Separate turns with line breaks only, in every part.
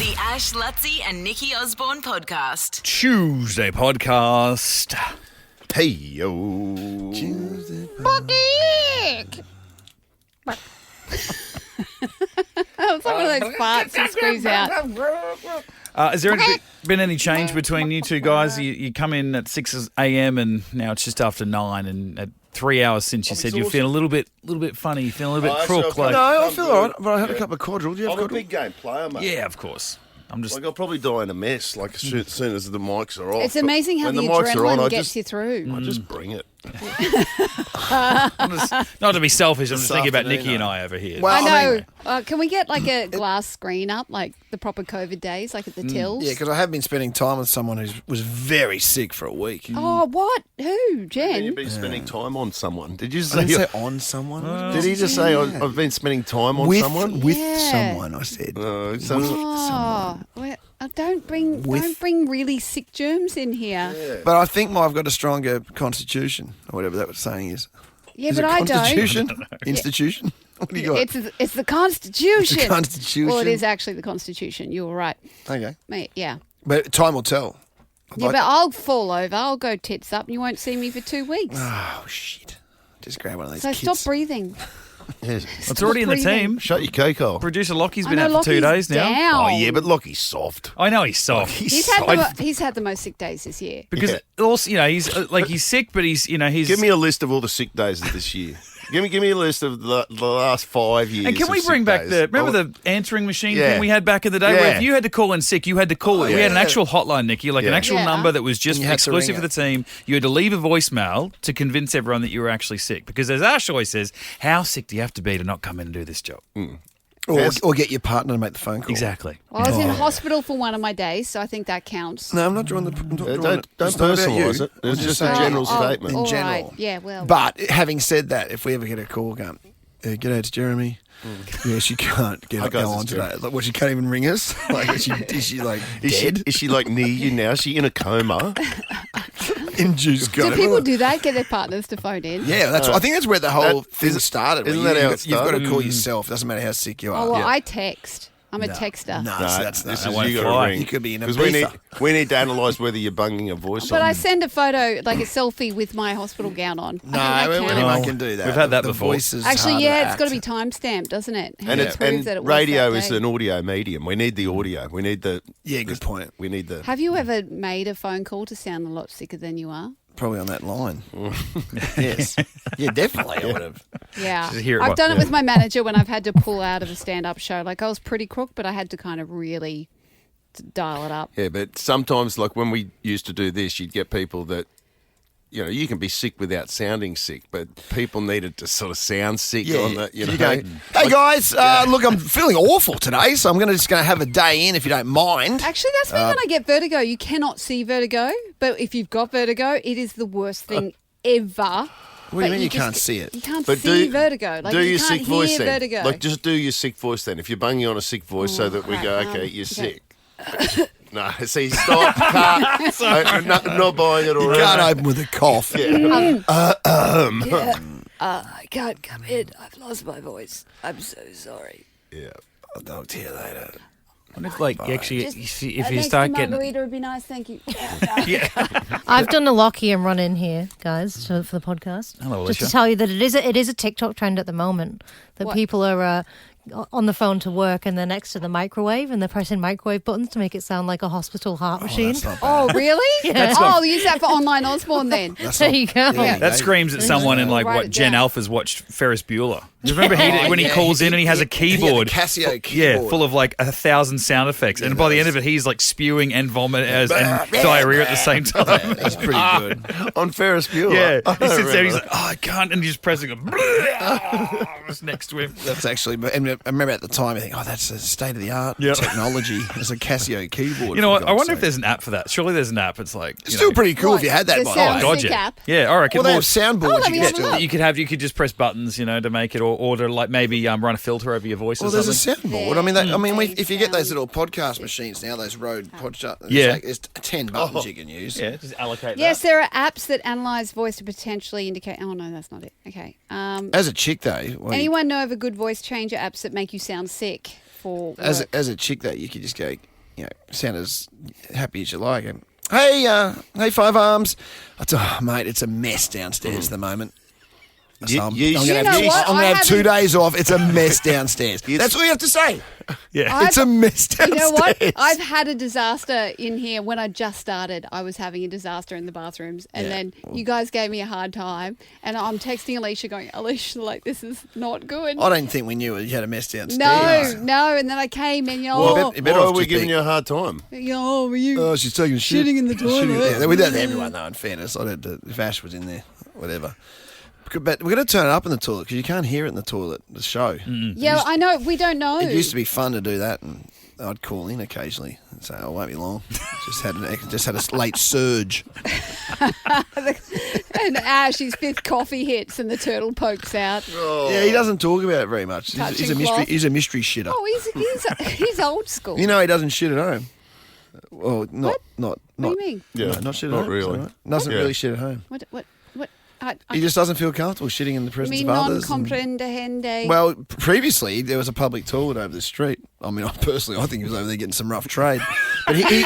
The Ash, Lutzi and Nikki Osborne podcast.
Tuesday podcast.
Hey, yo.
It's like one of those farts you squeeze out.
Has there been any change between you two guys? You come in at 6 a.m. and now it's just after 9, and at 3 hours since you said you're feeling a little bit funny, feeling a little bit crook.
No,
Like,
I feel all right, but I had a couple of cordial. Do you have
I'm a
cordial?
big game player, mate.
yeah, of course. I'm just
Like, I'll probably die in a mess, like, as soon as the mics are off.
It's amazing how
When
the
mics are on,
adrenaline
I
gets
just,
you through.
I just bring it.
not to be selfish. I'm just
This
thinking about
afternoon,
Nikki and I over here.
Well,
I know.
mean,
Can we get like a glass screen up, like the proper COVID days, like at the tills?
yeah, because I have been spending time with someone who was very sick for a week.
Oh, what? Who?
You've
Jen?
been spending time on someone. Did you
I
say?
didn't say on someone.
Did he just say I've been spending time on
with
someone?
with
Yeah.
someone? I said.
Oh, well, don't bring really sick germs in here.
But I think I've got a stronger constitution, or whatever that saying is.
Yeah,
Is
but
it
I don't.
constitution? Institution? What do you got?
It's the Constitution.
The Constitution.
Well, it is actually the Constitution. You were right.
Okay.
Mate, yeah.
But time will tell.
Yeah, but I'll fall over. I'll go tits up, and you won't see me for 2 weeks.
Oh, shit. Just grab one of these
So
kids.
stop breathing.
Yes.
It's already in the
breathing.
team.
Shut your cake off.
Producer Lockie's
I
been
know
out for 2
Lockie's
days now.
down.
Oh, yeah, but Lockie's soft.
I know he's soft.
He's had the most sick days this year.
because
Yeah.
also, he's sick, but he's
Give me a list of all the sick days of this year. Give me a list of the last 5 years.
And can we
of
bring
sick
back
days.
remember the answering machine
Yeah.
thing we had back in the day where
Yeah.
if you had to call in sick, you had to call it. We had an
Yeah.
actual hotline, Nikki, like an
Yeah.
actual
Yeah.
number that was just
And you had to
exclusive
ring
for the team. You had to leave a voicemail to convince everyone that you were actually sick. Because as Ash always says, how sick do you have to be to not come in and do this job?
Or get your partner to make the phone call.
Exactly.
Well, I was in hospital for one of my days, so I think that counts.
No, I'm not drawing the. I'm not drawing
Don't
it's not about you.
personalise it. It's
I'm
just
saying
a general
Oh,
statement.
In
all
general.
right. Yeah, well.
But having said that, if we ever get a call, going, g'day, it's Jeremy. Yeah, she can't
Hi, guys,
go on
it's
today.
Jeremy.
Like, well, she can't even ring us. Like, is she like
Is
dead?
she like near you now? Is she in a coma?
Induced
do
coma.
people do that? Get their partners to phone in?
Yeah, I think that's where the whole
That-
thing
isn't-
started.
isn't
where
that how it
You've got to
started?
call yourself. Doesn't matter how sick you are.
Oh, well,
Yeah.
I text. I'm a texter.
No,
No,
that's
this
not.
is
won't
you got
fly.
to ring.
You could be in
Because we
Ibiza.
need to analyse whether you're bunging a voice
But
on.
I send a photo, like a selfie with my hospital gown on.
No,
I think that
anyone
counts.
can do that.
We've had that
the
before.
Voice is
Actually,
harder
yeah,
to
it's got to be
act.
time-stamped, doesn't it?
and
It proves that it was
radio
that
is
day.
an audio medium. We need the audio. We need the.
Yeah, good point.
We need the.
Have you ever made a phone call to sound a lot sicker than you are?
Probably on that line. Yes. Yeah, definitely. I would have.
Yeah.
Just hear it
I've
what-
done it
yeah.
with my manager when I've had to pull out of a stand-up show. Like, I was pretty crook, but I had to kind of really dial it up.
Yeah, but sometimes, like when we used to do this, you'd get people that, you can be sick without sounding sick, but people needed to sort of sound sick
Yeah.
on the,
You go, hey guys, look, I'm feeling awful today, so I'm just going to have a day in if you don't mind.
Actually, that's me when I get vertigo. You cannot see vertigo, but if you've got vertigo, it is the worst thing ever.
What do you mean you can't see it?
You can't
But
see vertigo. Like,
do
you
your
can't
sick
hear
voice then.
vertigo.
Like, just do your sick voice then. If you're bunging on a sick voice so that we go, okay, you're sick. No, see, stop. Can't. Not buying it
You
already.
can't open with a cough.
I can't come in. I've lost my voice. I'm so sorry.
Yeah.
I'll talk to you later.
What if, like, actually, if you
next
start getting.
margarita would be nice, thank you.
I've done a Lockie and run in here, guys, for the podcast.
Hello,
Just
Alicia.
to tell you that it is a TikTok trend at the moment that
What?
people are on the phone to work and they're next to the microwave and they're pressing microwave buttons to make it sound like a hospital heart machine.
That's not bad.
Oh, really?
Yeah.
I'll use that for online Osborne then.
That's
There
not-
you go.
Yeah,
That screams at someone in like
Write
what
it
Gen
down.
Alpha's watched Ferris Bueller. Do you remember when he
Yeah,
calls in and he has a
and he had the
keyboard?
Casio
Yeah,
keyboard.
full of like 1,000 sound effects, and by the end of it, he's like spewing and vomit and diarrhea at the same time.
That's pretty good.
On Ferris Bueller.
Yeah, he sits there. He's
remember.
like, "Oh, I can't," and he's just pressing it. Just next to him.
That's actually, and I remember at the time, I think, that's a state of the art
Yeah.
technology. There's a Casio keyboard.
You know
for
what? I
God's
wonder if
sake.
there's an app for that. Surely there's an app. It's like
It's still pretty cool
What?
if you had that.
The
by
sound
the way.
Sick
dodgy.
app?
Yeah, I reckon.
Well, they
Well,
have soundboards.
let me
you
have
can
a
still.
look.
you could just press buttons, to make it, or to like maybe run a filter over your voice
Well,
or
there's a
something.
soundboard. I mean, if you get those little podcast machines now, those Rode podcast,
Yeah.
there's 10 buttons you can use.
Yeah, just allocate.
Yes, there are apps that analyse voice to potentially indicate. Oh no, that's not it. Okay.
As a chick, though, well,
Anyone know of a good voice changer apps that make you sound sick? For
as
work?
a chick, though, you could just go, sound as happy as you like. And, hey, Five Arms. Mate, it's a mess downstairs at the moment. So I'm going to have 2 days off. It's a mess downstairs. That's all you have to say.
Yeah.
It's a mess downstairs.
You know what? I've had a disaster in here. When I just started, I was having a disaster in the bathrooms. And then you guys gave me a hard time. And I'm texting Alicia going, Alicia, like, this is not good.
I don't think we knew you had a mess downstairs.
No. And then I came and,
Why are we giving you a hard time?
were you
Oh, she's taking a shit.
shitting in the toilet?
Yeah, we did that to everyone, though, in fairness. If Ash was in there, whatever. But we're going to turn it up in the toilet because you can't hear it in the toilet, the show.
Yeah, I know. We don't know.
It used to be fun to do that, and I'd call in occasionally and say, "Oh, it won't be long." just had a late surge.
And Ash, his 5th coffee hits and the turtle pokes out.
Yeah, he doesn't talk about it very much. He's a mystery.
cloth.
He's a mystery shitter.
Oh, he's old school.
You know, he doesn't shit at home. Well, not.
What do you mean?
Yeah,
No, not shit at
not
home.
really.
Right? Doesn't
Yeah.
really shit at home.
What?
He just doesn't feel comfortable shitting in the presence
mean
of others.
non-comprehende?
Well, previously there was a public toilet over the street. I mean, I think he was over there getting some rough trade. But he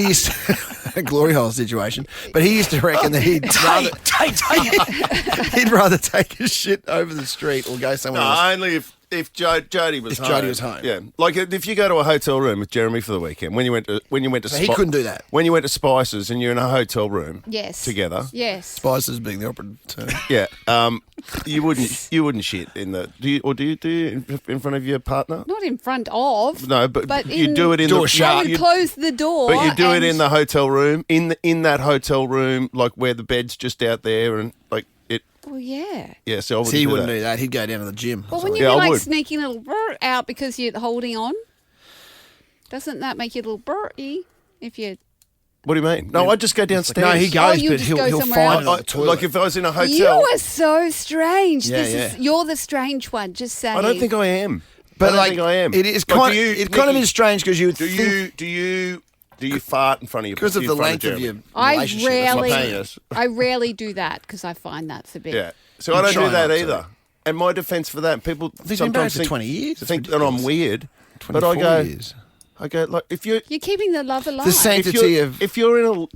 used to, glory hole situation. But he used to reckon that he'd rather take a shit over the street or go somewhere else.
Only if Jody was home.
Jody was home.
Yeah, like if you go to a hotel room with Jeremy for the weekend, when you went to
So he couldn't do that.
When you went to Spices and you're in a hotel room,
Yes.
together,
Yes.
Spices being the operative term.
yeah, you wouldn't shit in the do you in front of your partner?
Not in front of.
No, but you
in,
do it in
door
the
shut.
I would close the door.
But you do it
and-
in the hotel room, in that hotel room, like where the bed's just out there, and like it.
Well, yeah.
Yeah, so I wouldn't
So he
do
wouldn't
that.
do that. He'd go down to the gym.
Well, when you
Yeah,
be
I
like
would.
sneaking a little brr out because you're holding on, doesn't that make you a little brrry if you?
What do you mean? No, I just go downstairs.
No, he goes,
you
but
just
he'll
go
find
somewhere
it
else.
on the toilet.
Like if I was in a hotel.
You are so strange.
Yeah,
You're the strange one. Just saying.
I don't think I am.
But
I don't
like,
think I am.
it is
Like,
kind.
do you,
It kind of
Nikki,
is strange because you would
Do
think
you fart in front of your
because of
in
the
front
length of
Jeremy?
your
I
relationship. that's my
rarely,
penis.
I rarely do that because I find that's a bit.
Yeah. So I don't
try
do that
not to.
either. And my defence for that, people
He's been married
sometimes
for
think,
20 years. That's
think that I'm
ridiculous.
weird. But
24
I go,
years.
like if you.
You're keeping the love alive.
The sanctity
If you're in a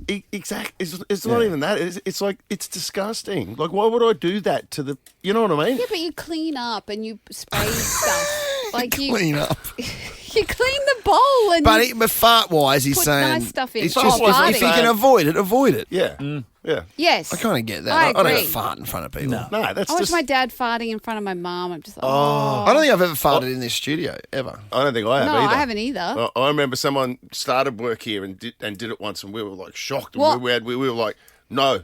it's not even that. It's like it's disgusting. Like why would I do that to the? You know what I mean?
Yeah, but you clean up and you spray stuff. Like you
Clean up.
you clean the bowl and
But fart wise, he's
Put
saying
nice stuff in.
it's
Oh,
just
farting.
if you can avoid it, avoid it.
Yeah. Yeah.
yes.
I kind of get that.
I
I don't
agree.
fart in front of people.
No, that's
I watch
just.
my dad farting in front of my mum. I'm just like,
I don't think I've ever farted in this studio ever.
I don't think I have
no,
either.
I haven't either.
I remember someone started work here and did it once, and we were like shocked. And
What?
we were like, no,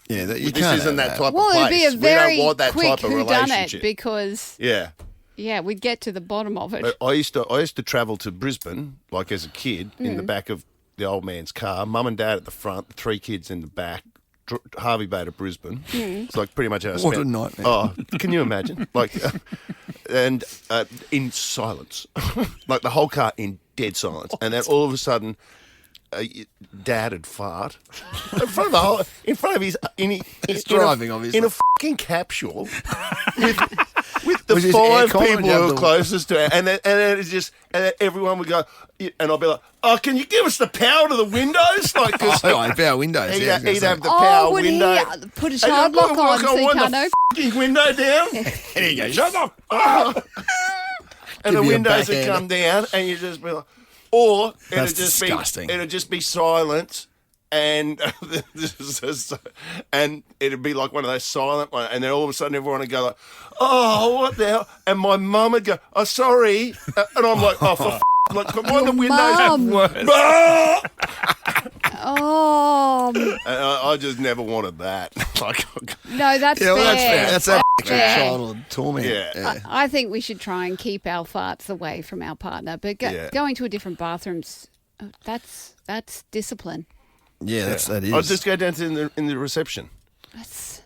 Yeah, you
this
can't
isn't
have
that type
well,
of
it'd
place.
be a very
we don't want that
quick
type of
whodunit
relationship.
because
Yeah.
we'd get to the bottom of it.
But I used to travel to Brisbane, like as a kid, in the back of the old man's car. Mum and dad at the front, 3 kids in the back. Harvey Bay to Brisbane. It's like pretty much how I
What
spent.
a nightmare.
Oh, can you imagine? Like, and in silence, like the whole car in dead silence, and then all of a sudden, Dad would fart in front of the whole, in front of his,
He's driving, obviously.
in a fucking capsule with the
Was his
5
aircon
people
or
who were
the-
closest to it, and then it's just, and then everyone would go, and I'll be like, oh, can you give us the power to the windows? Like, cause
Oh, power windows.
he'd,
Yeah, I was gonna
he'd
say.
have the
Oh,
power
would he
window.
put a
And
child
then
lock on so you
wind
can't
the
open?
fucking window down.
And he goes, shut up.
And the
Give you a
windows would
backhand.
come down, and you just be like, or
That's
it'd just
disgusting.
be, it'd just be silent, and and it'd be like one of those silent ones, and then all of a sudden everyone would go like, oh, what the hell? And my mum would go, oh, sorry, and I'm like, oh, for like, why the windows?
Mum.
Ah!
Oh
And I just never wanted that. Like,
no, that's
Yeah, well, that's
fair.
fair. That's that
fair.
childhood torment.
Yeah.
I think we should try and keep our farts away from our partner, but
Yeah.
going to a different bathrooms, that's discipline.
Yeah, that is.
I'll just go down to in the reception.
That's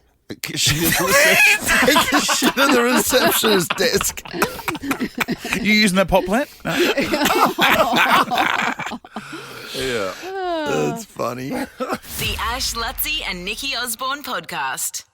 She's in the reception.
take a shit on the receptionist desk.
You using that pot plant? No.
Yeah.
That's funny.
The Ash, Lutzi, and Nikki Osborne podcast.